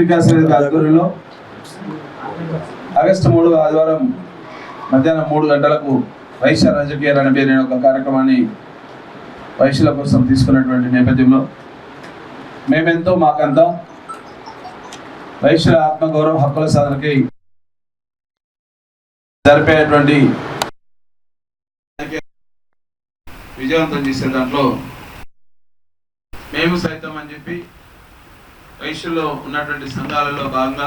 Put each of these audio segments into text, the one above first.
వికాస్ వేదిక ఆధ్వర్యంలో ఆగస్టు 3 ఆదివారం మధ్యాహ్నం 3 గంటలకు వైశ్య రాజకీయ రణబేరి అనే ఒక కార్యక్రమాన్ని వైశ్యుల కోసం తీసుకున్నటువంటి నేపథ్యంలో మేమెంతో మాకంతా వైశ్యుల ఆత్మగౌరవ హక్కుల సాధనకి జరిపేటువంటి విజయవంతం చేసే దాంట్లో మేము సైతం అని చెప్పి వైశ్యుల్లో ఉన్నటువంటి సంఘాలలో భాగంగా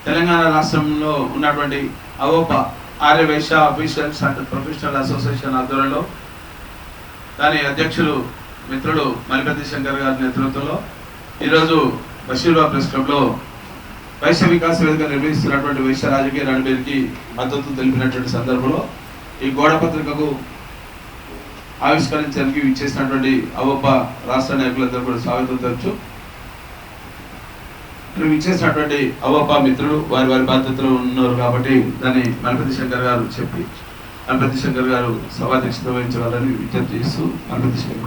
తెలంగాణ రాష్ట్రంలో ఉన్నటువంటి AVOPA Arya Vysya officials and professional association ఆధ్వర్యంలో దాని అధ్యక్షులు మిత్రుడు మలిపెద్ది శంకర్ గారి నేతృత్వంలో ఈరోజు బషీర్బాగ్ ప్రెస్ క్లబ్లో వైశ్య వికాస వేదిక నిర్వహిస్తున్నటువంటి వైశ్య రాజకీయ రణబేరికి మద్దతు తెలిపినటువంటి సందర్భంలో ఈ గోడ పత్రికకు ఆవిష్కరించడానికి ఇచ్చేసినటువంటి అవోప రాష్ట్ర నాయకులందరూ కూడా స్వాగతం తెలుసు. ఇచ్చేసినటువంటి అవోప మిత్రులు వారి వారి బాధ్యతలు ఉన్నారు కాబట్టి దాన్ని మలిపెద్ది శంకర్ గారు చెప్పి మలిపెద్ది శంకర్ గారు సభాధ్యక్షత వహించాలని విజ్ఞప్తి చేస్తూ మలిపెద్ది శంకర్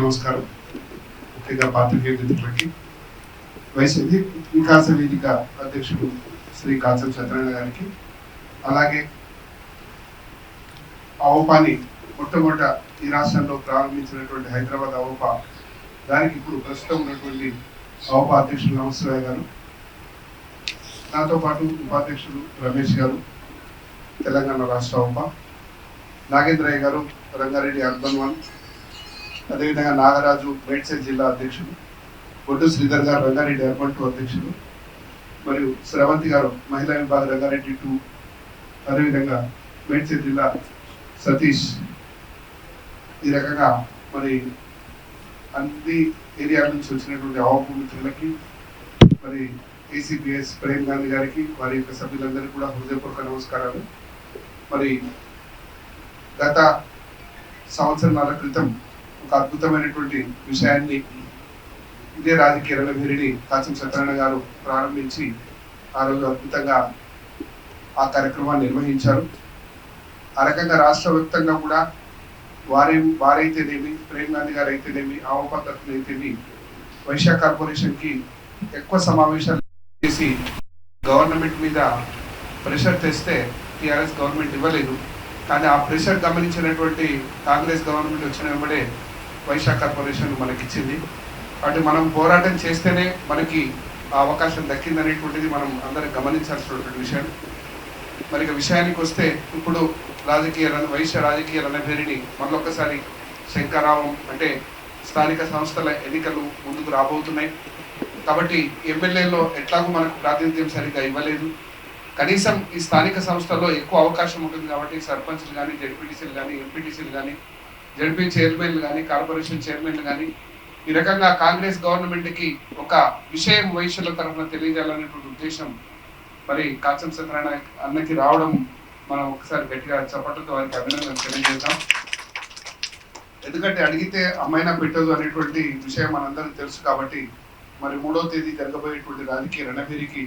నమస్కారం. ముఖ్యంగా పాత్రికేయ మిత్రులకి వైశ్య వికాస వేదిక అధ్యక్షుడు శ్రీ కాచం సత్యనారాయణ గారికి, అలాగే అవోపాని మొట్టమొదట ఈ రాష్ట్రంలో ప్రారంభించినటువంటి హైదరాబాద్ అవోపా దానికి ఇప్పుడు ప్రస్తుతం ఉన్నటువంటి అవోపా అధ్యక్షుడు నమస్కారం గారు, నాతో పాటు ఉపాధ్యక్షుడు రమేష్ గారు తెలంగాణ రాష్ట్ర అవోపా, నాగేంద్రయ్య గారు రంగారెడ్డి అర్బన్ 1, అదేవిధంగా నాగరాజు మేడ్చల్ జిల్లా అధ్యక్షుడు, బొడ్డు శ్రీధర్ గారు రంగారెడ్డి అర్బన్ 2 అధ్యక్షుడు, మరియు శ్రవంతి గారు మహిళా విభాగ రంగారెడ్డి 2, అదేవిధంగా మేడ్చల్ జిల్లా సతీష్. ఈ రకంగా మరి అన్ని ఏరియాల నుంచి వచ్చినటువంటి అవోపా మిత్రులకి, మరి ఏసీపీఎస్ ప్రేమ్ గాంధీ గారికి, వారి యొక్క సభ్యులందరికీ కూడా హృదయపూర్వక నమస్కారాలు. మరి గత సంవత్సరాల క్రితం ఒక అద్భుతమైనటువంటి విషయాన్ని ఇదే రాజకీయ రణబేరిని కాచం సత్యనారాయణ గారు ప్రారంభించి ఆ రోజు అద్భుతంగా ఆ కార్యక్రమాన్ని నిర్వహించారు. ఆ రకంగా రాష్ట్ర వ్యాప్తంగా కూడా వారైతేనేమి, ప్రేమ్ గాంధీ గారు అయితేనేమి, అవోపా తరఫున అయితేనేమి వైశ్య కార్పొరేషన్కి ఎక్కువ సమావేశాలు చేసి గవర్నమెంట్ మీద ప్రెషర్ తెస్తే టీఆర్ఎస్ గవర్నమెంట్ ఇవ్వలేదు. కానీ ఆ ప్రెషర్ గమనించినటువంటి కాంగ్రెస్ గవర్నమెంట్ వచ్చిన వెంబడే వైశ్య కార్పొరేషన్ మనకిచ్చింది. కాబట్టి మనం పోరాటం చేస్తేనే మనకి ఆ అవకాశం దక్కిందనేటువంటిది మనం అందరం గమనించాల్సినటువంటి విషయం. మరి విషయానికి వస్తే ఇప్పుడు వైశ్య రాజకీయ రణబేరిని మళ్ళొక్కసారి శంకరావం అంటే స్థానిక సంస్థల ఎన్నికలు ముందుకు రాబోతున్నాయి. కాబట్టి ఎమ్మెల్యేలో ఎట్లాగూ మనకు ప్రాతినిధ్యం సరిగ్గా ఇవ్వలేదు. కనీసం ఈ స్థానిక సంస్థల్లో ఎక్కువ అవకాశం ఉంటుంది కాబట్టి సర్పంచ్లు కానీ, జడ్పీటీసీలు కానీ, ఎంపీటీసీలు కానీ, జడ్పీ చైర్మన్లు కానీ, కార్పొరేషన్ చైర్మన్లు కానీ ఈ రకంగా కాంగ్రెస్ గవర్నమెంట్కి ఒక విషయం వైశ్యుల తరఫున తెలియజేయాలనేటువంటి ఉద్దేశం మరి కాచం సత్యనారాయణ అన్నకి రావడం మనం ఒకసారి గట్టిగా చప్పట్లతో వారికి అభినందనలు తెలియజేద్దాం. ఎందుకంటే అడిగితే అమ్మైనా పెట్టదు అనేటువంటి విషయం మనందరికీ తెలుసు. కాబట్టి మరి 3వ తేదీ జరగబోయేటువంటి రాజకీయ రణబేరికి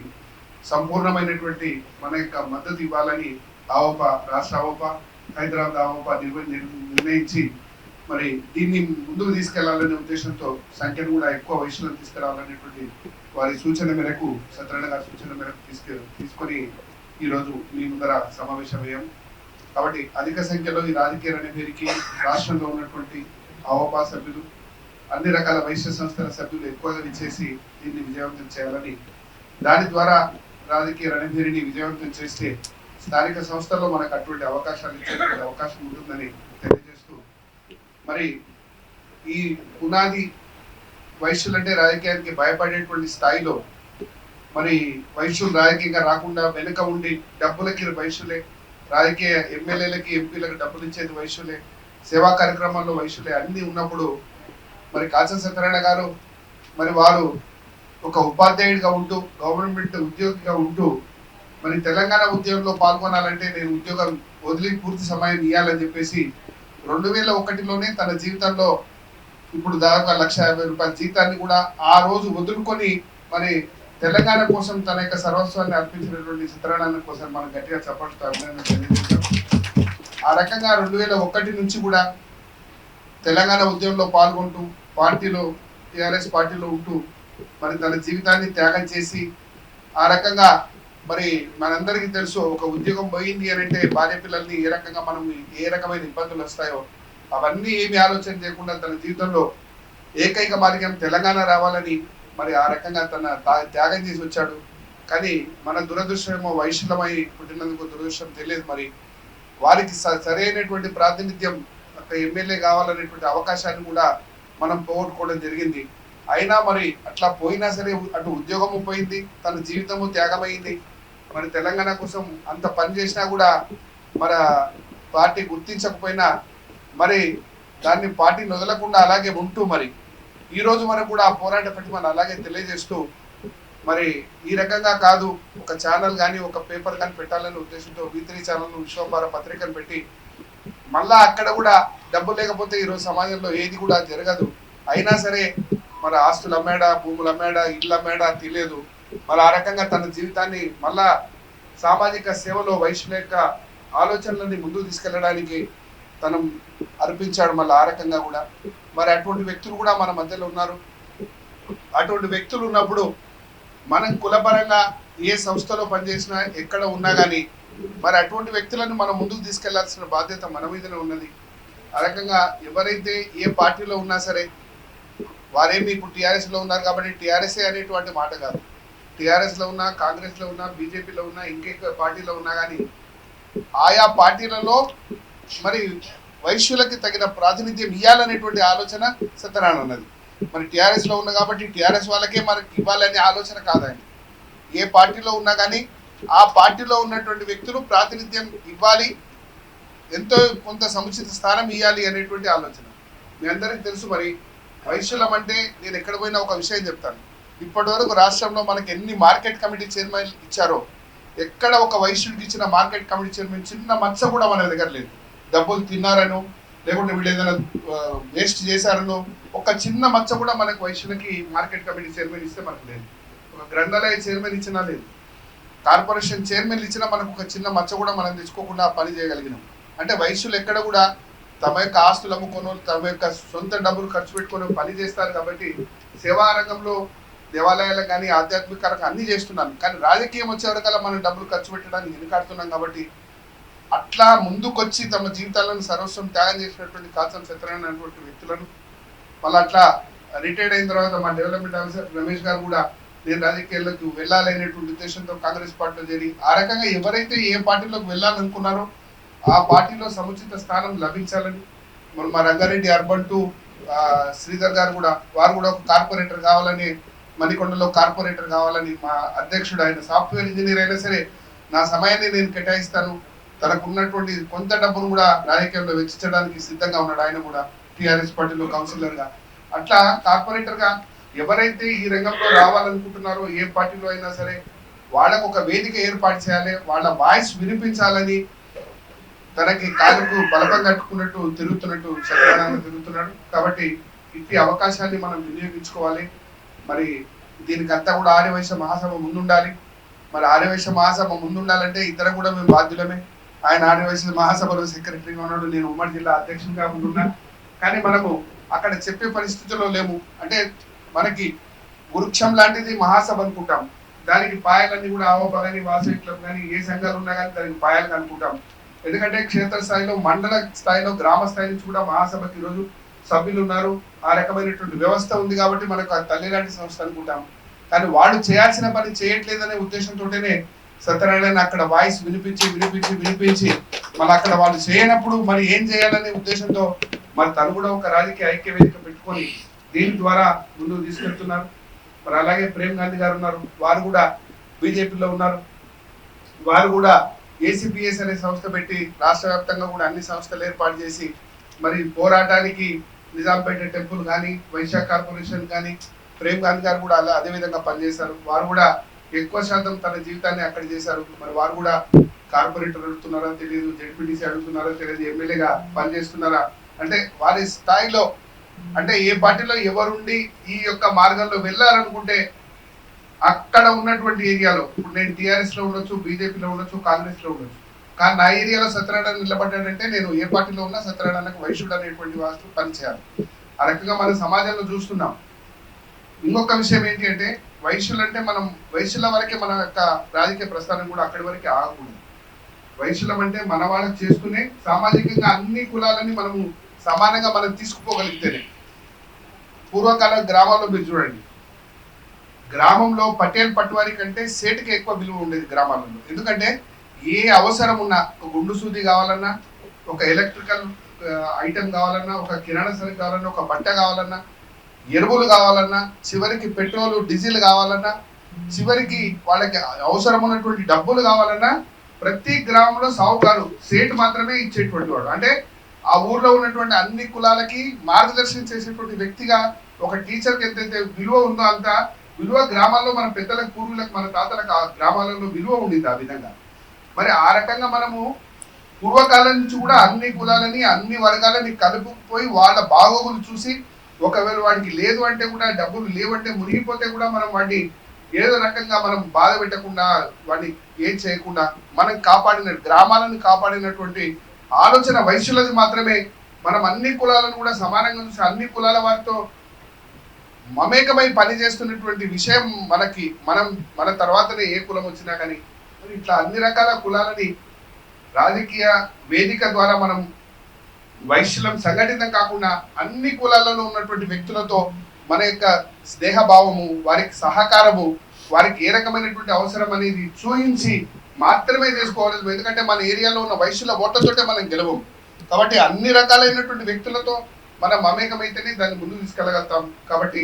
సంపూర్ణమైనటువంటి మన యొక్క మద్దతు ఇవ్వాలని అవోపా రాష్ట్ర అవోపా హైదరాబాద్ అవోపా నిర్ణయించి మరి దీన్ని ముందుకు తీసుకెళ్లాలనే ఉద్దేశంతో సంఖ్యను కూడా ఎక్కువ వైశ్యులను తీసుకురావాలనేటువంటి వారి సూచన మేరకు, సత్యనారాయణ గారి సూచన మేరకు తీసుకొని ఈరోజు మీ ముందర సమావేశమయ్యాం. కాబట్టి అధిక సంఖ్యలో ఈ రాజకీయ రణబేరికి రాష్ట్రంలో ఉన్నటువంటి అవోపా సభ్యులు, అన్ని రకాల వైశ్య సంస్థల సభ్యులు ఎక్కువగా విచ్చేసి దీన్ని విజయవంతం చేయాలని, దాని ద్వారా రాజకీయ రణబేరిని విజయవంతం చేస్తే స్థానిక సంస్థల్లో మనకు అటువంటి అవకాశాలు ఇచ్చేటువంటి అవకాశం ఉంటుందని తెలియజేస్తూ, మరి ఈ పునాది వైశ్యులంటే రాజకీయానికి భయపడేటువంటి స్థాయిలో మరి వైశ్యులు రాజకీయంగా రాకుండా వెనుక ఉండి డబ్బులకి వైశ్యులే, రాజకీయ ఎమ్మెల్యేలకి ఎంపీలకు డబ్బులు ఇచ్చేది వైశ్యులే, సేవా కార్యక్రమాల్లో వైశ్యులే అన్నీ ఉన్నప్పుడు మరి కాచం సత్యనారాయణ గారు మరి వారు ఒక ఉపాధ్యాయుడిగా ఉంటూ, గవర్నమెంట్ ఉద్యోగిగా ఉంటూ మరి తెలంగాణ ఉద్యోగంలో పాల్గొనాలంటే నేను ఉద్యోగం వదిలి పూర్తి సమయం ఇవ్వాలని చెప్పేసి 2001లోనే తన జీవితంలో ఇప్పుడు దాదాపు 1,50,000 జీతాన్ని కూడా ఆ రోజు వదులుకొని మరి తెలంగాణ కోసం తన యొక్క సర్వస్వాన్ని అర్పించినటువంటి సత్యనారాయణ కోసం మనం గట్టిగా చప్పట్లతో అభినందన తెలియజేస్తాం. ఆ రకంగా 2001 నుంచి కూడా తెలంగాణ ఉద్యమంలో పాల్గొంటూ పార్టీలో టీఆర్ఎస్ పార్టీలో ఉంటూ మరి తన జీవితాన్ని త్యాగం చేసి ఆ రకంగా మరి మనందరికీ తెలుసు ఒక ఉద్యోగం పోయింది అని అంటే భార్య పిల్లల్ని ఏ రకంగా మనం ఏ రకమైన ఇబ్బందులు వస్తాయో అవన్నీ ఏమి ఆలోచన చేయకుండా తన జీవితంలో ఏకైక మార్గం తెలంగాణ రావాలని మరి ఆ రకంగా తన త్యాగం చేసి వచ్చాడు. కానీ మన దురదృష్టమేమో వైశ్యులమై పుట్టినందుకు దురదృష్టం తెలియదు. మరి వారికి సరైనటువంటి ప్రాతినిధ్యం అక్కడ ఎమ్మెల్యే కావాలనేటువంటి అవకాశాన్ని కూడా మనం పోగొట్టుకోవడం జరిగింది. అయినా మరి అట్లా పోయినా సరే అటు ఉద్యోగము పోయింది, తన జీవితము త్యాగమైంది. మరి తెలంగాణ కోసం అంత పని చేసినా కూడా మన పార్టీ గుర్తించకపోయినా మరి దాన్ని పార్టీని వదలకుండా అలాగే ఉంటూ మరి ఈ రోజు మనకు కూడా ఆ పోరాట పట్టిమని అలాగే తెలియజేస్తూ మరి ఈ రకంగా కాదు ఒక ఛానల్ కానీ ఒక పేపర్ కానీ పెట్టాలనే ఉద్దేశంతో V3 ఛానల్ విశ్వంభార పత్రికను పెట్టి మళ్ళా అక్కడ కూడా డబ్బు లేకపోతే ఈరోజు సమాజంలో ఏది కూడా జరగదు. అయినా సరే మరి ఆస్తులు అమ్మాడా, భూములు అమ్మాడా, ఇళ్ళు అమ్మాడా తెలియదు. మరి ఆ రకంగా తన జీవితాన్ని మళ్ళా సామాజిక సేవలో వైశ్యుల యొక్క ఆలోచనలని ముందుకు తీసుకెళ్ళడానికి తను అర్పించాడు. మళ్ళీ ఆ రకంగా కూడా మరి అటువంటి వ్యక్తులు కూడా మన మధ్యలో ఉన్నారు. అటువంటి వ్యక్తులు ఉన్నప్పుడు మనం కులపరంగా ఏ సంస్థలో పనిచేసినా ఎక్కడ ఉన్నా కానీ మరి అటువంటి వ్యక్తులను మనం ముందుకు తీసుకెళ్లాల్సిన బాధ్యత మన మీదనే ఉన్నది. ఆ రకంగా ఎవరైతే ఏ పార్టీలో ఉన్నా సరే వారేమి ఇప్పుడు టీఆర్ఎస్లో ఉన్నారు కాబట్టి టీఆర్ఎస్ఏ అనేటువంటి మాట కాదు. టీఆర్ఎస్లో ఉన్నా, కాంగ్రెస్లో ఉన్నా, బీజేపీలో ఉన్నా, ఇంకెక్క పార్టీలో ఉన్నా కానీ ఆయా పార్టీలలో మరి వైశ్యులకి తగిన ప్రాతినిధ్యం ఇవ్వాలనేటువంటి ఆలోచన సత్యనారాయణ ఉన్నది. మరి టీఆర్ఎస్లో ఉన్నా కాబట్టి టీఆర్ఎస్ వాళ్ళకే మనకి ఇవ్వాలనే ఆలోచన కాదండి. ఏ పార్టీలో ఉన్నా కానీ ఆ పార్టీలో ఉన్నటువంటి వ్యక్తులు ప్రాతినిధ్యం ఇవ్వాలి, ఎంతో కొంత సముచిత స్థానం ఇవ్వాలి అనేటువంటి ఆలోచన. మీ అందరికీ తెలుసు. మరి వైశ్యులం అంటే నేను ఎక్కడ పోయినా ఒక విషయం చెప్తాను. ఇప్పటి వరకు రాష్ట్రంలో మనకి ఎన్ని మార్కెట్ కమిటీ చైర్మన్ ఇచ్చారో ఎక్కడ ఒక వైశ్యుడికి ఇచ్చిన మార్కెట్ కమిటీ చైర్మన్ చిన్న మచ్చ కూడా మన దగ్గర లేదు. డబ్బులు తిన్నారనో లేకుంటే వీళ్ళు ఏదైనా వేస్ట్ చేశారనో ఒక చిన్న మచ్చ కూడా మనకు వైశ్యులకి మార్కెట్ కమిటీ చైర్మన్ ఇస్తే మనకు లేదు. ఒక గ్రంథాలయ చైర్మన్ ఇచ్చినా లేదు. కార్పొరేషన్ చైర్మన్ ఇచ్చినా మనకు ఒక చిన్న మచ్చ కూడా మనం తెచ్చుకోకుండా పని చేయగలిగినాం. అంటే వైశ్యులు ఎక్కడ కూడా తమ యొక్క ఆస్తులు అమ్ముకొని తమ యొక్క సొంత డబ్బులు ఖర్చు పెట్టుకొని పని చేస్తారు. కాబట్టి సేవా రంగంలో దేవాలయాలకు కానీ ఆధ్యాత్మిక రంగం అన్నీ చేస్తున్నాను. కానీ రాజకీయం వచ్చేవరకల్లా మనం డబ్బులు ఖర్చు పెట్టడానికి వెనుకాడుతున్నాం. కాబట్టి అట్లా ముందుకొచ్చి తమ జీవితాలను సర్వస్వం త్యాగం చేసినటువంటి కాసం సత్యనారాయణ అనేటువంటి వ్యక్తులను మళ్ళీ అట్లా రిటైర్డ్ అయిన తర్వాత మా డెవలప్మెంట్ ఆఫీసర్ రమేష్ గారు కూడా నేను రాజకీయాల్లోకి వెళ్ళాలనేటువంటి ఉద్దేశంతో కాంగ్రెస్ పార్టీలో చేరి ఆ రకంగా ఎవరైతే ఏ పార్టీలోకి వెళ్ళాలనుకున్నారో ఆ పార్టీలో సముచిత స్థానం లభించాలని మా రంగారెడ్డి అర్బన్ 2 శ్రీధర్ గారు కూడా వారు కూడా ఒక కార్పొరేటర్ కావాలని, మణికొండలో కార్పొరేటర్ కావాలని మా అధ్యక్షుడు ఆయన సాఫ్ట్వేర్ ఇంజనీర్ అయినా సరే నా సమయాన్ని నేను కేటాయిస్తాను, తనకు ఉన్నటువంటి కొంత డబ్బును కూడా రాజకీయంలో వెచ్చించడానికి సిద్ధంగా ఉన్నాడు. ఆయన కూడా టీఆర్ఎస్ పార్టీలో కౌన్సిలర్గా అట్లా కార్పొరేటర్గా ఎవరైతే ఈ రంగంలో రావాలనుకుంటున్నారో ఏ పార్టీలో అయినా సరే వాళ్ళకు ఒక వేదిక ఏర్పాటు చేయాలి, వాళ్ళ వాయిస్ వినిపించాలని తనకి కాలుకు బలపం కట్టుకున్నట్టు సత్యనారాయణ తిరుగుతున్నాడు. కాబట్టి ఇట్టి అవకాశాన్ని మనం వినియోగించుకోవాలి. మరి దీనికంతా కూడా ఆర్యవైశ్య మహాసభ ముందుండాలి. మరి ఆర్యవైశ్య మహాసభ ముందుండాలంటే ఇద్దరు కూడా మేము బాధ్యులమే. ఆయన ఆర్యవైశ్య మహాసభలో సెక్రటరీగా ఉన్నాడు, నేను ఉమ్మడి జిల్లా అధ్యక్షునిగా ఉంటున్నా. కానీ మనము అక్కడ చెప్పే పరిస్థితుల్లో లేము. అంటే మనకి వృక్షం లాంటిది మహాసభ అనుకుంటాం, దానికి పాయాలన్నీ కూడా ఆవోపాలని వాసవి క్లబ్ కానీ ఏ సంఘాలు ఉన్నా కానీ దానికి పాయాలని అనుకుంటాం. ఎందుకంటే క్షేత్రస్థాయిలో, మండల స్థాయిలో, గ్రామ స్థాయి నుంచి కూడా మహాసభకి ఈరోజు సభ్యులు ఉన్నారు. ఆ రకమైనటువంటి వ్యవస్థ ఉంది కాబట్టి మనకు ఆ తల్లి లాంటి సంస్థ అనుకుంటాం. కానీ వాళ్ళు చేయాల్సిన పని చేయట్లేదనే ఉద్దేశంతోనే సత్యనారాయణ అక్కడ వాయిస్ వినిపించి మళ్ళీ అక్కడ వాళ్ళు చేయనప్పుడు మరి ఏం చేయాలనే ఉద్దేశంతో మరి తను కూడా ఒక రాజకీయ ఐక్య వేదిక పెట్టుకొని దీని ద్వారా ముందుకు తీసుకెళ్తున్నారు. మరి అలాగే ప్రేమ్ గాంధీ గారు ఉన్నారు, వారు కూడా బీజేపీలో ఉన్నారు. వారు కూడా ఏసీపీఎస్ అనే సంస్థ పెట్టి రాష్ట్ర వ్యాప్తంగా కూడా అన్ని సంస్థలు ఏర్పాటు చేసి మరి పోరాటానికి నిజాంపేట టెంపుల్ కానీ, వైశాఖ కార్పొరేషన్ కానీ ప్రేమ్ గాంధీ గారు కూడా అలా అదే విధంగా పనిచేశారు. వారు కూడా ఎక్కువ శాతం తన జీవితాన్ని అక్కడ చేశారు. మరి వారు కూడా కార్పొరేటర్ అడుగుతున్నారా తెలియదు, జెడ్పీటీసీ అడుగుతున్నారా తెలియదు, ఎమ్మెల్యేగా పనిచేస్తున్నారా అంటే వారి స్థాయిలో, అంటే ఏ పార్టీలో ఎవరుండి ఈ యొక్క మార్గంలో వెళ్ళాలనుకుంటే అక్కడ ఉన్నటువంటి ఏరియాలో, ఇప్పుడు నేను టీఆర్ఎస్ లో ఉండొచ్చు, బీజేపీలో ఉండొచ్చు, కాంగ్రెస్ లో ఉండొచ్చు, కానీ నా ఏరియాలో సత్యనారాయణ నిలబడ్డాడంటే నేను ఏ పార్టీలో ఉన్నా సత్యనారాయణకు వైశ్యుడు అనేటువంటి వాస్తు పనిచేయాలి. ఆ రకంగా మన సమాజంలో చూస్తున్నాం. ఇంకొక విషయం ఏంటి అంటే వైశ్యులు అంటే మనం వైశ్యుల వరకే మన యొక్క రాజకీయ ప్రస్థానం కూడా అక్కడి వరకే ఆగకూడదు. వైశ్యులం అంటే మన వాళ్ళకి చేసుకునే సామాజికంగా అన్ని కులాలని మనము సమానంగా మనం తీసుకుపోగలిగితేనే. పూర్వకాల గ్రామాల్లో మీరు చూడండి, గ్రామంలో పటేల్ పట్వారి కంటే సేటుకి ఎక్కువ విలువ ఉండేది గ్రామాలలో. ఎందుకంటే ఏ అవసరం ఉన్నా, ఒక గుండు సూది కావాలన్నా, ఒక ఎలక్ట్రికల్ ఐటెం కావాలన్నా, ఒక కిరాణా సరుకు కావాలన్నా, ఒక బట్ట కావాలన్నా, ఎరువులు కావాలన్నా, చివరికి పెట్రోల్ డీజిల్ కావాలన్నా, చివరికి వాళ్ళకి అవసరం ఉన్నటువంటి డబ్బులు కావాలన్నా ప్రతి గ్రామంలో సావుకారు సేటు మాత్రమే ఇచ్చేటువంటి వాడు. అంటే ఆ ఊర్లో ఉన్నటువంటి అన్ని కులాలకి మార్గదర్శనం చేసేటువంటి వ్యక్తిగా ఒక టీచర్కి ఎంతైతే విలువ ఉందో అంత విలువ గ్రామాల్లో మన పెద్దలకు, పూర్వులకు, మన తాతలకు ఆ గ్రామాలలో విలువ ఉండింది ఆ విధంగా. మరి ఆ రకంగా మనము పూర్వకాలం నుంచి కూడా అన్ని కులాలని, అన్ని వర్గాలని కలుపుకుపోయి వాళ్ళ బాగోగులు చూసి, ఒకవేళ వాడికి లేదు అంటే కూడా, డబ్బులు లేవంటే మునిగిపోతే కూడా మనం వాడిని ఏదో రకంగా మనం బాధ పెట్టకుండా, వాడిని ఏం చేయకుండా మనం కాపాడిన గ్రామాలను కాపాడినటువంటి ఆలోచన వైశ్యులది మాత్రమే. మనం అన్ని కులాలను కూడా సమానంగా చూసి అన్ని కులాల వారితో మమేకమై పనిచేస్తున్నటువంటి విషయం మనకి, మన తర్వాతనే ఏ కులం వచ్చినా కానీ ఇట్లా అన్ని రకాల కులాలని రాజకీయ వేదిక ద్వారా మనం వైశ్యులం సంఘటితం కాకుండా అన్ని కులాలలో ఉన్నటువంటి వ్యక్తులతో మన యొక్క స్నేహభావము, వారికి సహకారము, వారికి ఏ రకమైనటువంటి అవసరం అనేది చూయించి మాత్రమే చేసుకోవాలి. ఎందుకంటే మన ఏరియాలో ఉన్న వైశ్యుల ఓట్లతోటే మనం గెలవము. కాబట్టి అన్ని రకాలైనటువంటి వ్యక్తులతో మనం మమేకమైతేనే దాన్ని ముందుకు తీసుకెళ్ళగలుగుతాం. కాబట్టి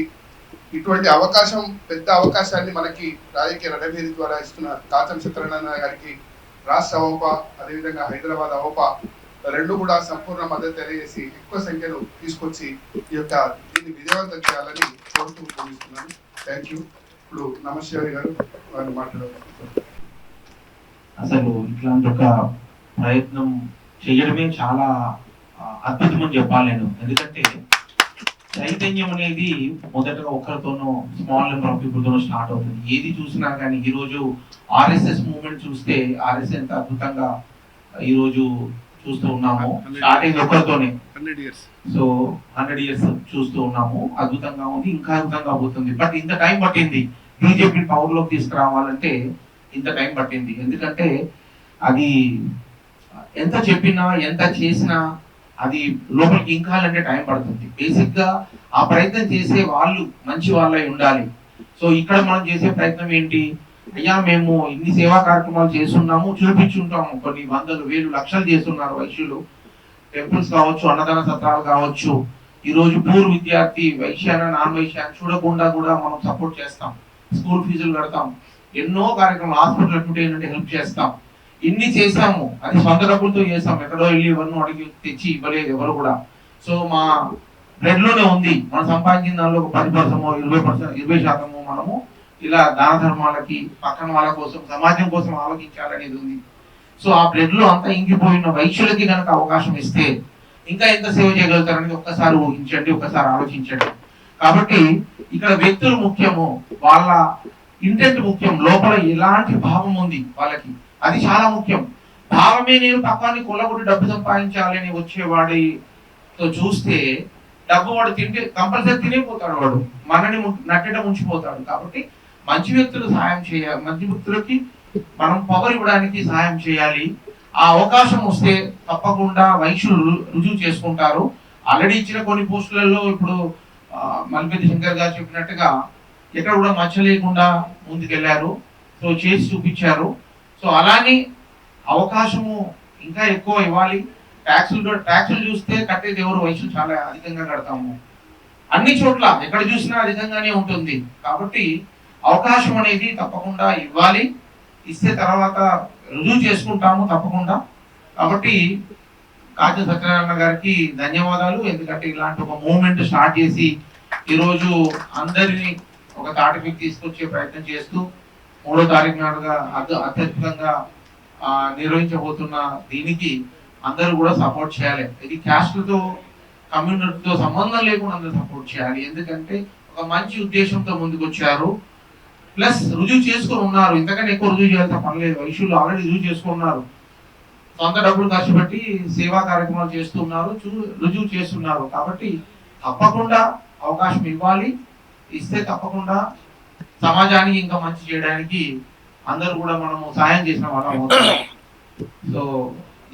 ఇటువంటి అవకాశం, పెద్ద అవకాశాన్ని మనకి రాజకీయ రణభేరి ద్వారా ఇస్తున్న కాచం సత్యనారాయణ గారికి రాష్ట్ర అవోపా, అదేవిధంగా హైదరాబాద్ అవోపా రెండు కూడా సంపూర్ణ మద్దతు తెలియజేసి ఎక్కువ సంఖ్యలో తీసుకొచ్చి ఈ యొక్క దీన్ని విజయవంతం చేయాలని కోరుతూ భావిస్తున్నాను. Thank you. ఇప్పుడు నమశ్శేరి గారు వారిని మాట్లాడారు. అసలు ఇట్లాంటి ఒక ప్రయత్నం చేయడమే చాలా అద్భుతం అని చెప్పాలి నేను. ఎందుకంటే చైతన్యం అనేది మొదటగా ఒకరితోనో స్మాల్ నెంబర్ ఆఫ్ పీపుల్తోనో స్టార్ట్ అవుతుంది. ఏది చూసినా కానీ ఈరోజు ఆర్ఎస్ఎస్ మూవ్మెంట్ చూస్తే ఆర్ఎస్ఎస్ ఎంత అద్భుతంగా ఈరోజు చూస్తూ ఉన్నాము. స్టార్టింగ్ ఒకరితోనే, సో 100 years చూస్తూ ఉన్నాము. అద్భుతంగా ఉంది, ఇంకా అద్భుతంగా అవుతుంది. బట్ ఇంత టైం పట్టింది బీజేపీ పవర్ లోకి తీసుకురావాలంటే, ఇంత టైం పట్టింది. ఎందుకంటే అది ఎంత చెప్పినా ఎంత చేసినా అది లోపలికి ఇంకాలంటే టైం పడుతుంది. బేసిక్ గా ఆ ప్రయత్నం చేసే వాళ్ళు మంచి వాళ్ళై ఉండాలి. సో ఇక్కడ మనం చేసే ప్రయత్నం ఏంటి, అయ్యా మేము ఇన్ని సేవా కార్యక్రమాలు చేస్తున్నాము, చూపించుంటాము, కొన్ని వందలు వేలు లక్షలు చేస్తున్నారు వైశ్యులు. టెంపుల్స్ కావచ్చు, అన్నదాన సత్రాలు కావచ్చు. ఈరోజు పూర్ విద్యార్థి వైశ్యాన నాన్ వైశ్యాన్ని చూడకుండా కూడా మనం సపోర్ట్ చేస్తాం, స్కూల్ ఫీజులు కడతాం, ఎన్నో కార్యక్రమాలు, హాస్పిటల్ అడ్మిట్ అయినట్టు హెల్ప్ చేస్తాం. ఇన్ని చేసాము, అది సొంత డబ్బులతో చేస్తాం, ఎక్కడో వెళ్ళి ఎవరినో అడిగి తెచ్చి ఇవ్వలేదు ఎవరు కూడా. సో మా బ్లడ్ లోనే ఉంది. మనం సంపాదించిన దానిలో ఒక 10%, 20% మనము ఇలా దాన ధర్మాలకి, పక్కన వాళ్ళ కోసం, సమాజం కోసం ఆలోచించాలనేది ఉంది. సో ఆ బ్లడ్ లో అంతా ఇంకిపోయిన వైశ్యులకి కనుక అవకాశం ఇస్తే ఇంకా ఎంత సేవ చేయగలుగుతారనేది ఒక్కసారి ఊహించండి, ఒక్కసారి ఆలోచించండి. కాబట్టి ఇక్కడ వ్యక్తులు ముఖ్యము, వాళ్ళ ఇంటెంట్ ముఖ్యం, లోపల ఎలాంటి భావం ఉంది వాళ్ళకి, అది చాలా ముఖ్యం. భావమే నేను పక్కాన్ని కొల్లగొట్టి డబ్బు సంపాదించాలని వచ్చేవాడితో చూస్తే డబ్బు వాడు తింటే కంపల్సరీ తినేపోతాడు, వాడు మనని నట్టేట ముంచిపోతాడు. కాబట్టి మంచి వ్యక్తులు సహాయం చేయాలి, మంచి వ్యక్తులకి మనం పవర్ ఇవ్వడానికి సహాయం చేయాలి. ఆ అవకాశం వస్తే తప్పకుండా వైశ్యులు రుజువు చేసుకుంటారు. ఆల్రెడీ ఇచ్చిన కొన్ని పోస్టులలో ఇప్పుడు మల్లిపెద్ది శంకర్ గారు చెప్పినట్టుగా ఎక్కడ కూడా మచ్చ లేకుండా ముందుకెళ్లారు. సో చేసి చూపించారు. సో అలానే అవకాశము ఇంకా ఎక్కువ ఇవ్వాలి. ట్యాక్సులు చూస్తే కట్టేది ఎవరు, వైశ్యులు చాలా అధికంగా కడతాము. అన్ని చోట్ల ఎక్కడ చూసినా అధికంగానే ఉంటుంది. కాబట్టి అవకాశం అనేది తప్పకుండా ఇవ్వాలి. ఇస్తే తర్వాత రుజువు చేసుకుంటాము తప్పకుండా. కాబట్టి కాచ సత్యనారాయణ గారికి ధన్యవాదాలు. ఎందుకంటే ఇలాంటి ఒక మూవ్మెంట్ స్టార్ట్ చేసి ఈరోజు అందరినీ ఒక తాటికి తీసుకొచ్చే ప్రయత్నం చేస్తూ 3వ తారీఖు నాడుగా అత్యద్భుతంగా నిర్వహించబోతున్న దీనికి అందరూ కూడా సపోర్ట్ చేయాలి. ఇది క్యాస్ట్లతో, కమ్యూనిటీతో సంబంధం లేకుండా అందరూ సపోర్ట్ చేయాలి. ఎందుకంటే ఒక మంచి ఉద్దేశంతో ముందుకు వచ్చారు. ప్లస్ రుజువు చేసుకుని ఉన్నారు. ఇంతకన్నా ఎక్కువ రుజువు చేయాల్సిన పని లేదు. వైశ్యులు ఆల్రెడీ రుజువు చేసుకున్నారు. సొంత డబ్బులు ఖర్చు పెట్టి సేవా కార్యక్రమాలు చేస్తున్నారు, రుజువు చేస్తున్నారు. కాబట్టి తప్పకుండా అవకాశం ఇవ్వాలి. ఇస్తే తప్పకుండా సమాజానికి ఇంకా మంచి చేయడానికి అందరూ కూడా మనము సహాయం చేసిన వాళ్ళం అవుతాం. సో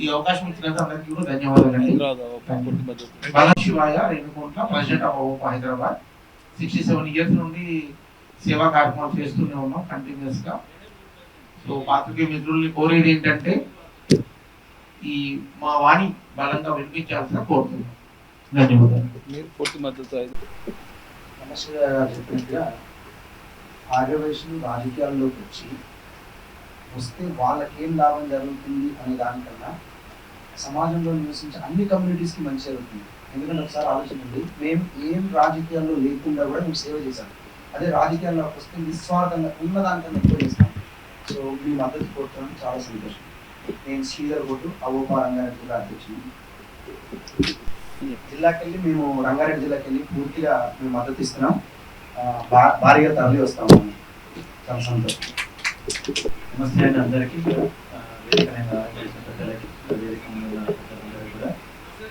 ఈ అవకాశం ఇచ్చినందుకు అందరికీ కూడా ధన్యవాదాలండి. బలం శివాయ Renukuntla, president of AVOPA Hyderabad. 67 years నుండి సేవా కార్యక్రమాలు చేస్తూనే ఉన్నాం కంటిన్యూస్ గా. సో పాత్రికేయ మిత్రుల్ని కోరేది ఏంటంటే ఈ మా వాణి బలంగా వినిపించాల్సిన కోరుతున్నాం. ధన్యవాదాలు. నమస్తే గారు చెప్పినట్టుగా ఆర్యవైశ్యులు రాజకీయాల్లోకి వస్తే వాళ్ళకి ఏం లాభం జరుగుతుంది అనే దానికన్నా సమాజంలో నివసించే అన్ని కమ్యూనిటీస్కి మంచి జరుగుతుంది. ఎందుకంటే ఒకసారి ఆలోచించండి, మేము ఏం రాజకీయాల్లో లేకుండా కూడా మేము సేవ చేశాం. అదే రాజకీయాల్లోకి వస్తే నిస్వార్థంగా ఉన్నదానికన్నా ఎక్కువ చేస్తాం. సో మీ మద్దతు కోరుతున్నాను, చాలా సంతోషం. నేను శ్రీధర్ కొట్టు, అవోపా రంగారెడ్డి జిల్లా అధ్యక్షుడు. మేము రంగారెడ్డి జిల్లాకి వెళ్ళి పూర్తిగా మేము మద్దతు ఇస్తున్నాం. భారీగా తరలి వస్తాము. చాలా సంతోషం. నమస్తే అండి అందరికీ.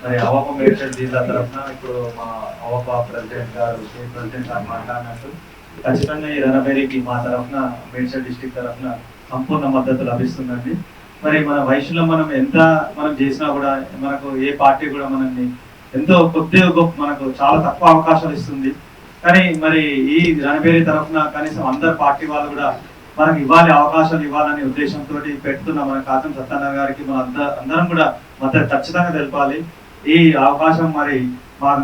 మరి అవోపా మేడ్చల్ జిల్లా తరఫున ఇప్పుడు మా అవోపా ప్రెసిడెంట్ గారు, స్టేట్ ప్రెసిడెంట్ గారు మాట్లాడినట్టు ఖచ్చితంగా ఈ రణబేరికి మా తరఫున మేడ్చల్ డిస్ట్రిక్ట్ తరఫున సంపూర్ణ మద్దతు లభిస్తుందండి. మరి మన వయసులో మనం ఎంత చేసినా కూడా మనకు ఏ పార్టీ కూడా మనల్ని ఎంతో కొద్దిగా మనకు చాలా తక్కువ అవకాశాలు ఇస్తుంది. కానీ మరి ఈ రణబేరి తరఫున కనీసం అందరు పార్టీ వాళ్ళు కూడా మనకు అవకాశాలు ఇవ్వాలనే ఉద్దేశంతో పెడుతున్న మన కాతం సత్యనారాయణ గారికి మన అందరం కూడా మద్దతు ఖచ్చితంగా తెలపాలి. ఈ అవకాశం మరి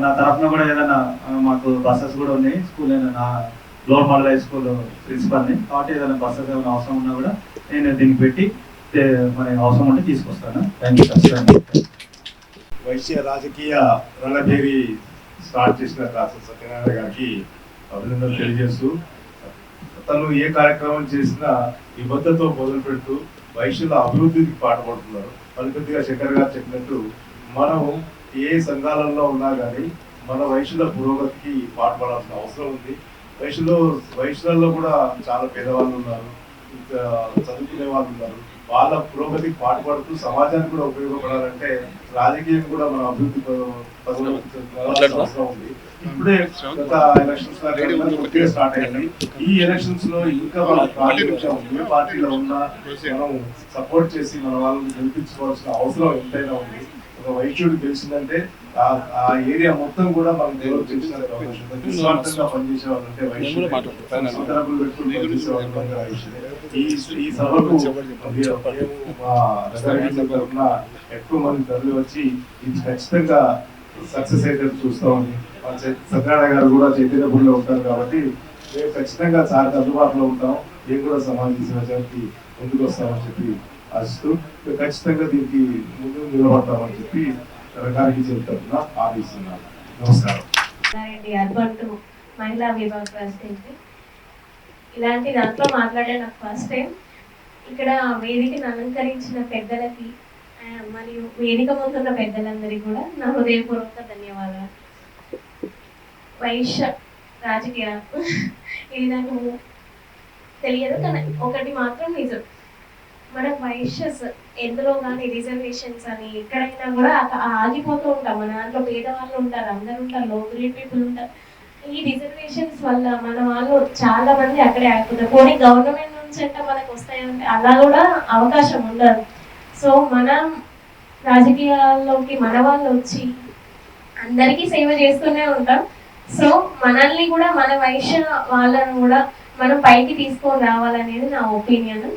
నా తరఫున కూడా ఏదైనా మాకు బస్సెస్ కూడా ఉన్నాయి. స్కూల్ నా లోవర్ మోడల్ హై స్కూల్ ప్రిన్సిపల్ని, కాబట్టి ఏదైనా బస్సెస్ ఏమైనా అవసరం ఉన్నా కూడా నేను దీన్ని పెట్టి మరి అవసరం ఉంటే తీసుకొస్తాను. Thank you. వైశ్య రాజకీయ రణభేరి స్టార్ట్ చేసిన కాసం సత్యనారాయణ గారికి అభినందనలు తెలియజేస్తూ, తను ఏ కార్యక్రమం చేసినా నిబద్ధతో మొదలు పెడుతూ వైశ్యుల అభివృద్ధికి పాటుపడుతున్నారు. కొద్దిగా శంకర్ గారు చెప్పినట్టు మనం ఏ సంఘాలలో ఉన్నా కానీ మన వైశ్యుల పురోగతికి పాటుపడాల్సిన అవసరం ఉంది. వైశ్యులలో కూడా చాలా పేదవాళ్ళు ఉన్నారు, చదువుకునే వాళ్ళు ఉన్నారు. వాళ్ళ పురోగతికి పాటుపడుతూ సమాజానికి కూడా ఉపయోగపడాలంటే రాజకీయం కూడా మన అభివృద్ధి అవసరం ఉంది. ఇప్పుడే గత ఎలక్షన్స్ స్టార్ట్ అయ్యింది. ఈ ఎలక్షన్స్ లో ఇంకా మన ఏ పార్టీలో ఉన్నా మనం సపోర్ట్ చేసి మన వాళ్ళని గెలిపించుకోవాల్సిన అవసరం ఎంతైనా ఉంది. ఒక వైశ్యుడు తెలిసిందంటే ఆ ఏరియా మొత్తం కూడా మనం డెవలప్ చేసిన నిస్వార్థంగా పనిచేసే వాళ్ళు అంటే వైశ్యుడు ఈ సభకు ఎక్కువ మంది తరలి వచ్చి ఇది ఖచ్చితంగా సక్సెస్ అయితే చూస్తామని, సత్యనారాయణ గారు కూడా చైతన్యపూర్లో ఉంటారు కాబట్టి మేము ఖచ్చితంగా చాలా అందుబాటులో ఉంటాం. మేము కూడా సమాజ సేవకి ముందుకు వస్తామని చెప్పి ఆశిస్తూ ఖచ్చితంగా దీనికి ముందు నిలబడతామని చెప్పి రకానికి చెప్తున్నా ఆశిస్తున్నాను. నమస్కారం. అర్బన్ టు మహిళా విభాగ ప్రెసిడెంట్. ఇలాంటి దాంట్లో మాట్లాడే నాకు ఫస్ట్ టైం. ఇక్కడ వేదికను అలంకరించిన పెద్దలకి మరియు వేదిక ముందున్న పెద్దలందరికీ కూడా నా హృదయపూర్వక ధన్యవాదాలు. వైశ్య రాజకీయ ఇది నాకు తెలియదు, కానీ ఒకటి మాత్రం నిజం, మన వైశ్యస్ ఎందులో కానీ రిజర్వేషన్స్ అని ఎక్కడైనా కూడా ఆగిపోతూ ఉంటాం. మన దాంట్లో పేదవాళ్ళు ఉంటారు, అందరు ఉంటారు, లో గ్రేడ్ పీపుల్ ఉంటారు. ఈ రిజర్వేషన్స్ వల్ల మన వాళ్ళు చాలా మంది అక్కడే ఆగిపోతారు. పోనీ గవర్నమెంట్ నుంచి అంటే మనకు వస్తాయంటే అలా కూడా అవకాశం ఉండదు. సో మనం రాజకీయాల్లోకి మన వాళ్ళు వచ్చి అందరికీ సేవ చేస్తూనే ఉంటాం. సో మనల్ని కూడా మన వైశ్య వాళ్ళను కూడా మనం పైకి తీసుకొని రావాలనేది నా ఒపీనియన్.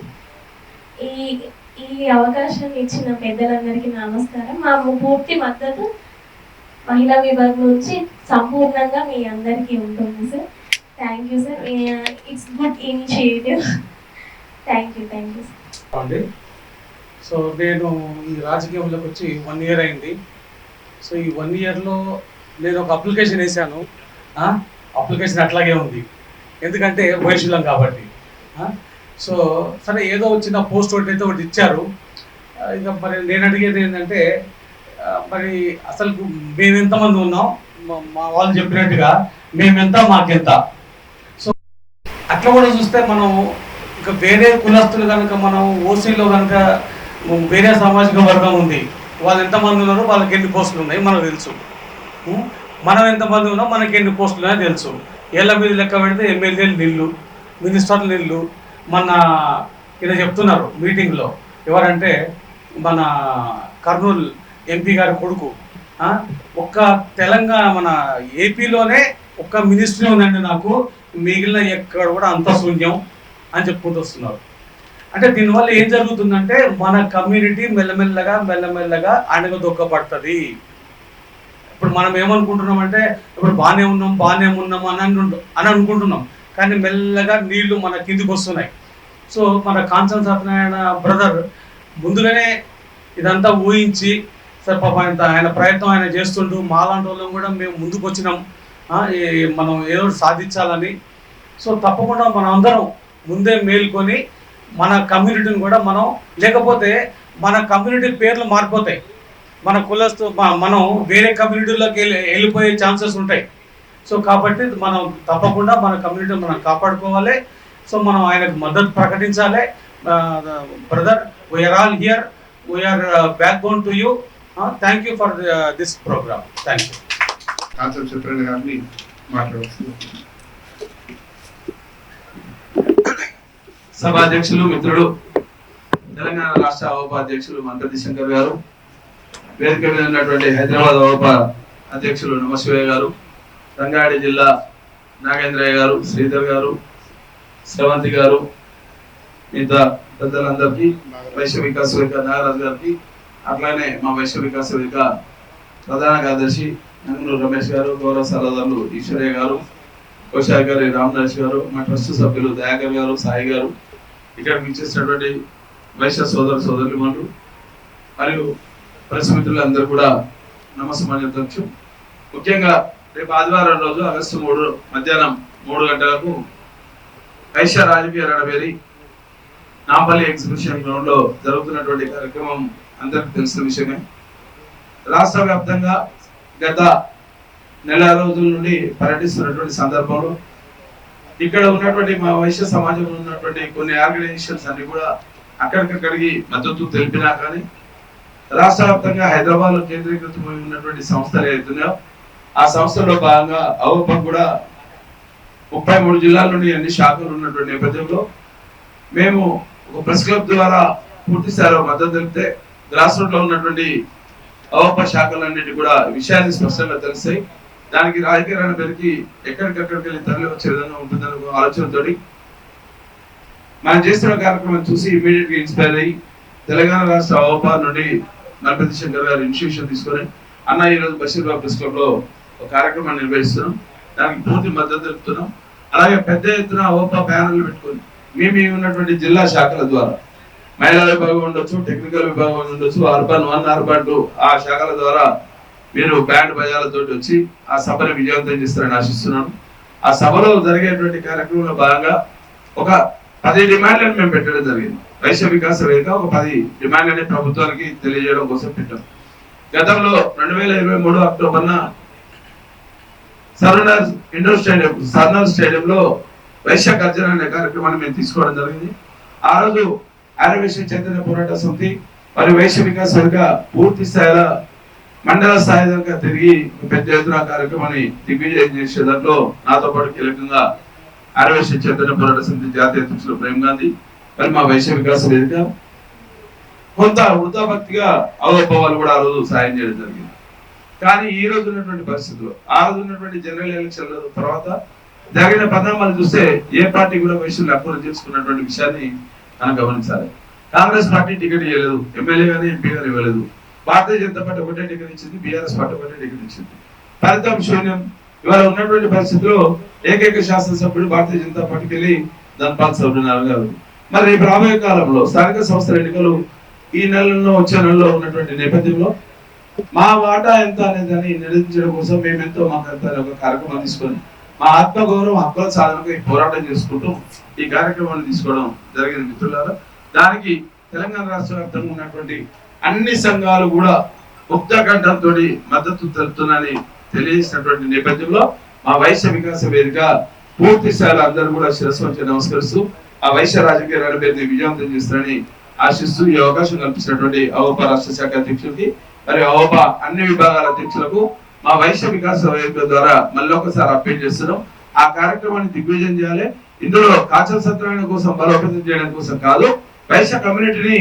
ఈ అవకాశం ఇచ్చిన పెద్దలందరికీ నమస్కారం. మా పూర్తి మద్దతు మహిళా విభాగం నుంచి సంపూర్ణంగా మీ అందరికీ ఉంటుంది sir. Thank you sir. It's good initiative. Thank you sir. So నేను ఈ రాజకీయంలోకి వచ్చి 1 year అయింది. సో ఈ 1 yearలో నేను ఒక అప్లికేషన్ వేసాను. అప్లికేషన్ అట్లాగే ఉంది, ఎందుకంటే వైశ్యులం కాబట్టి. సో సరే ఏదో చిన్న పోస్ట్ ఒకటి అయితే ఒకటి ఇచ్చారు. ఇక మరి నేను అడిగేది ఏంటంటే మరి అసలు మేము ఎంతమంది ఉన్నాం, మా వాళ్ళు చెప్పినట్టుగా మేమెంత మాకెంత. సో అట్లా కూడా చూస్తే మనం ఇక వేరే కులస్తులు కనుక మనం ఓసీలో కనుక వేరే సామాజిక వర్గం ఉంది, వాళ్ళు ఎంతమంది ఉన్నారో వాళ్ళకి ఎన్ని పోస్టులు ఉన్నాయి మనకు తెలుసు. మనం ఎంతమంది ఉన్నాం మనకి ఎన్ని పోస్టులు ఉన్నాయో తెలుసు. ఏళ్ళ మీద లెక్క పెడితే ఎమ్మెల్యేలు నిల్లు, మినిస్టర్లు నిల్లు. మన ఇలా చెప్తున్నారు మీటింగ్లో, ఎవరంటే మన కర్నూలు ఎంపీ గారి కొడుకు, ఒక్క తెలంగాణ మన ఏపీలోనే ఒక్క మినిస్ట్రీ ఉందండి నాకు, మిగిలిన ఎక్కడ కూడా అంత శూన్యం అని చెప్పుకుంటూ వస్తున్నారు. అంటే దీనివల్ల ఏం జరుగుతుందంటే మన కమ్యూనిటీ మెల్లమెల్లగా అణగదొక్కబడుతుంది. ఇప్పుడు మనం ఏమనుకుంటున్నామంటే ఇప్పుడు బాగానే ఉన్నాం అని అనుకుంటున్నాం, కానీ మెల్లగా నీళ్లు మన కిందికి వస్తున్నాయి. సో మన కాంచన్ సత్యనారాయణ బ్రదర్ ముందుగానే ఇదంతా ఊహించి సరే పాప ఆయన ప్రయత్నం ఆయన చేస్తుంటూ మాలాంటి వాళ్ళం కూడా మేము ముందుకు వచ్చినాం, మనం ఏదో సాధించాలని. సో తప్పకుండా మనం అందరం ముందే మేల్కొని మన కమ్యూనిటీని కూడా మనం, లేకపోతే మన కమ్యూనిటీ పేర్లు మారిపోతాయి, మన కులస్తు మనం వేరే కమ్యూనిటీలోకి వెళ్ళిపోయే ఛాన్సెస్ ఉంటాయి. సో కాబట్టి మనం తప్పకుండా మన కమ్యూనిటీని మనం కాపాడుకోవాలి. సో మనం ఆయనకు మద్దతు ప్రకటించాలి. Brother, we are all here, we are backbone to you. Thank you for this programme. Thank you. Kanchan Satyanarayana గారిని మాట్లాడుతున్నారు. సభాధ్యక్షులు, మిత్రుడు, తెలంగాణ రాష్ట్ర ఉపాధ్యక్షులు మంత్రి శంకర్ గారు, వేదిక మీద ఉన్నటువంటి హైదరాబాద్ ఉప అధ్యక్షులు నమశివయ్య గారు, రంగారెడ్డి జిల్లా నాగేంద్రయ్య గారు, శ్రీధర్ గారు, శ్రవంతి గారు, మిగతా పెద్దలందరికీ, వైశ్య వికాస్ వేదిక నాగరాజు గారికి, అట్లానే మా వైశ్య వికాస్ వేదిక ప్రధాన కార్యదర్శి నంగనూరు రమేష్ గారు, గౌరవ సలహాదారులు ఈశ్వర్య గారు, కోశాధికారి రామదాస్ గారు, మా ట్రస్ట్ సభ్యులు దయాకర్ గారు, సాయి గారు, ఇక్కడికి ఇచ్చేసినటువంటి వైశ్య సోదరులు మరియు ప్రెస్ మిత్రులందరూ కూడా నమస్కారం. ముఖ్యంగా రేపు ఆదివారం రోజు ఆగస్టు 3 మధ్యాహ్నం 3 గంటలకు వైశ్య రాజకీయ రణబేరి నాంపల్లి ఎగ్జిబిషన్ గ్రౌండ్ లో జరుగుతున్నటువంటి కార్యక్రమం అందరికి తెలిసిన విషయమే. రాష్ట్ర వ్యాప్తంగా గత నెల రోజుల నుండి పర్యటిస్తున్నటువంటి సందర్భంలో ఇక్కడ ఉన్నటువంటి మా వైశ్య సమాజంలో ఉన్నటువంటి కొన్ని ఆర్గనైజేషన్స్ అన్ని కూడా అక్కడికక్కడికి మద్దతు తెలిపినా కానీ రాష్ట్ర వ్యాప్తంగా హైదరాబాద్ లో కేంద్రీకృతమై ఉన్నటువంటి సంస్థలు ఏదైతున్నాయో ఆ సంస్థలో భాగంగా అవపం కూడా 33 జిల్లాల నుండి అన్ని శాఖలు ఉన్నటువంటి నేపథ్యంలో మేము ఒక ప్రెస్ క్లబ్ ద్వారా పూర్తి స్థాయిలో మద్దతు తెలిపితే గ్రాస్ రూట్ లో ఉన్నటువంటి అవప శాఖలన్నిటి కూడా విషయాన్ని స్పష్టంగా తెలుస్తాయి. దానికి రాజకీయ రణబేరికి ఎక్కడికక్కడికి వెళ్ళి తరలి వచ్చే విధంగా ఉంటుందన్న ఆలోచనతో మనం చేస్తున్న కార్యక్రమం చూసి ఇమీడియట్ గా ఇన్స్పైర్ అయ్యి తెలంగాణ రాష్ట్ర అవప నుండి మంత్రి శంకర్ గారు ఇనిషియేషన్ తీసుకొని అన్న ఈరోజు బషీర్బాగ్ ప్రెస్ క్లబ్ లో ఒక కార్యక్రమాన్ని నిర్వహిస్తున్నాం, దానికి పూర్తి మద్దతు తెలుపుతున్నాం. అలాగే పెద్ద ఎత్తున అవప ప్యానల్ పెట్టుకొని మేము ఉన్నటువంటి జిల్లా శాఖల ద్వారా మహిళా విభాగం ఉండొచ్చు, టెక్నికల్ విభాగం ఉండొచ్చు, అర్బన్ 1, అర్బన్ 2 ఆ శాఖల ద్వారా మీరు బ్యాండ్ బజార్లతో వచ్చి ఆ సభను విజయవంతం చేస్తారని ఆశిస్తున్నాను. ఆ సభలో జరిగేటువంటి కార్యక్రమంలో భాగంగా ఒక 10 డిమాండ్లను మేము పెట్టడం జరిగింది. వైశ్య వికాస వేదిక ఒక 10 డిమాండ్లని ప్రభుత్వానికి తెలియజేయడం కోసం పెట్టాం. గతంలో 2023 అక్టోబర్న సర్నర్ స్టేడియంలో వైశ్య గర్జన అనే కార్యక్రమాన్ని మేము తీసుకోవడం జరిగింది. ఆ రోజు ఆర్యవైశ్య చైతన్య పోరాట సమితి మరియు వైశ్య వికాస వేదిక పూర్తి స్థాయిలో మండల స్థాయి దాకా తిరిగి పెద్ద ఎత్తున కార్యక్రమాన్ని దిగ్విజయం చేసే దాంట్లో నాతో పాటు కీలకంగా ఆర్యవైశ్య చైతన్య పోరాట సమితి జాతీయ అధ్యక్షులు ప్రేమ్ గాంధీ మరి మా వైశ్య వికాస వేదిక కొంత వృద్ధాభక్తిగా అవపవాలు కూడా ఆ రోజు సాయం చేయడం జరిగింది. కానీ ఈ రోజు ఉన్నటువంటి పరిస్థితుల్లో ఆ రోజు ఉన్నటువంటి జనరల్ ఎలక్షన్ల తర్వాత జరిగిన పరిణామాలు చూస్తే ఏ పార్టీ కూడా వైశ్యులు అప్రోచ్ చేసుకున్నటువంటి విషయాన్ని మనం గమనించాలి. కాంగ్రెస్ పార్టీ టికెట్ ఇవ్వలేదు, ఎమ్మెల్యే గానీ ఎంపీ గానీ ఇవ్వలేదు. భారతీయ జనతా పార్టీ ఒకటే టికెట్ ఇచ్చింది, బీఆర్ఎస్ పార్టీ ఒకటే టికెట్ ఇచ్చింది. ఫలితం శూన్యం. ఇవాళ ఉన్నటువంటి పరిస్థితుల్లో ఏకైక శాసనసభ్యుడు భారతీయ జనతా పార్టీకి వెళ్ళి ధన్పాల్ సత్యనారాయణ గారు. మరి రేపు రాబోయే కాలంలో స్థానిక సంస్థల ఎన్నికలు ఈ నెలలో వచ్చే నెలలో ఉన్నటువంటి నేపథ్యంలో మా వాటా ఎంత అనేది నిర్ణయించడం కోసం మేమెంతో మాకు ఎంత ఒక కార్యక్రమం తీసుకొని మా ఆత్మగౌరవం హక్కుల సాధనకు పోరాటం చేసుకుంటూ ఈ కార్యక్రమాన్ని తీసుకోవడం జరిగింది. మిత్రులారా, దానికి తెలంగాణ రాష్ట్ర వ్యాప్తంగా ఉన్నటువంటి అన్ని సంఘాలు కూడా ఉక్తకంఠంతో మద్దతు తెలుపుతున్నారని తెలియజేసినటువంటి నేపథ్యంలో మా వైశ్య వికాస వేదిక పూర్తి స్థాయిలో అందరూ కూడా శిరస్సు వంచి నమస్కరిస్తూ ఆ వైశ్య రాజకీయ రణబేరిని విజయవంతం చేస్తారని ఆశిస్తూ ఈ అవకాశం కల్పించినటువంటి అవప రాష్ట్ర శాఖ అధ్యక్షుడికి మరియు అవప అన్ని విభాగాల అధ్యక్షులకు మా వైశ్య వికాస వేదిక ద్వారా మళ్ళీ ఒకసారి అప్పీల్ చేస్తున్నాం. ఆ కార్యక్రమాన్ని దిగ్విజయం చేయాలి. ఇందులో కాచల సత్యనారాయణ కోసం బలోపేతం చేయడం కోసం కాదు, వైశ్య కమ్యూనిటీని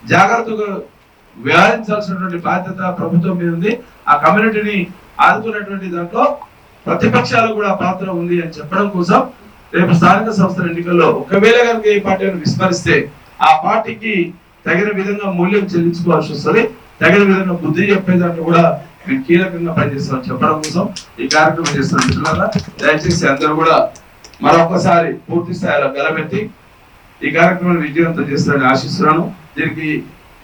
జాగ్రత్తగా వ్యవహరించాల్సినటువంటి బాధ్యత ప్రభుత్వం మీద ఉంది. ఆ కమ్యూనిటీని ఆదుకున్నటువంటి దాంట్లో ప్రతిపక్షాలు కూడా పాత్ర ఉంది అని చెప్పడం కోసం రేపు స్థానిక సంస్థల ఎన్నికల్లో ఒకవేళ కనుక ఈ పార్టీని విస్మరిస్తే ఆ పార్టీకి తగిన విధంగా మూల్యం చెల్లించుకోవాల్సి వస్తుంది. తగిన విధంగా బుద్ధి చెప్పే దాంట్లో కూడా మేము కీలకంగా పనిచేస్తామని చెప్పడం కోసం ఈ కార్యక్రమం చేస్తున్నాం. మిత్రులారా, దయచేసి అందరూ కూడా మరొకసారి పూర్తి స్థాయిలో గలమెత్తి ఈ కార్యక్రమాన్ని విజయవంతం చేస్తారని ఆశిస్తున్నాను. దీనికి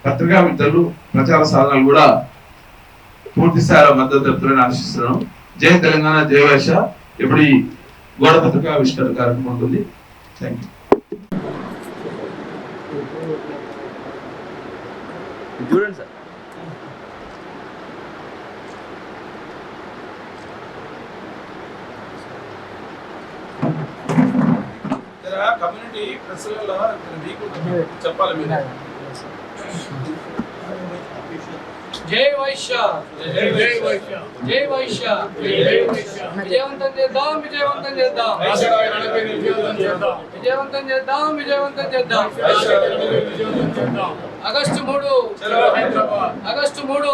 పత్రికా మిత్రులు, ప్రచార సాధనాలు కూడా పూర్తి స్థాయిలో మద్దతు తెలుపుతారని ఆశిస్తున్నాను. జై తెలంగాణ, జై వైశ్య. ఇప్పుడు ఈ గోడ పత్రికా ఆవిష్కరణ కార్యక్రమం ఉంటుంది. Thank you. చూడండి సార్. కమ్యూనిటీ ప్రెస్లలో చెప్పాలి మీరు. జై వైశ్య, జై వైశ్య, జై వైశ్య, విజయవంతం చేద్దాం, విజయవంతం చేద్దాం, విజయవంతం చేద్దాం, విజయవంతం చేద్దాం. August 3, August 3.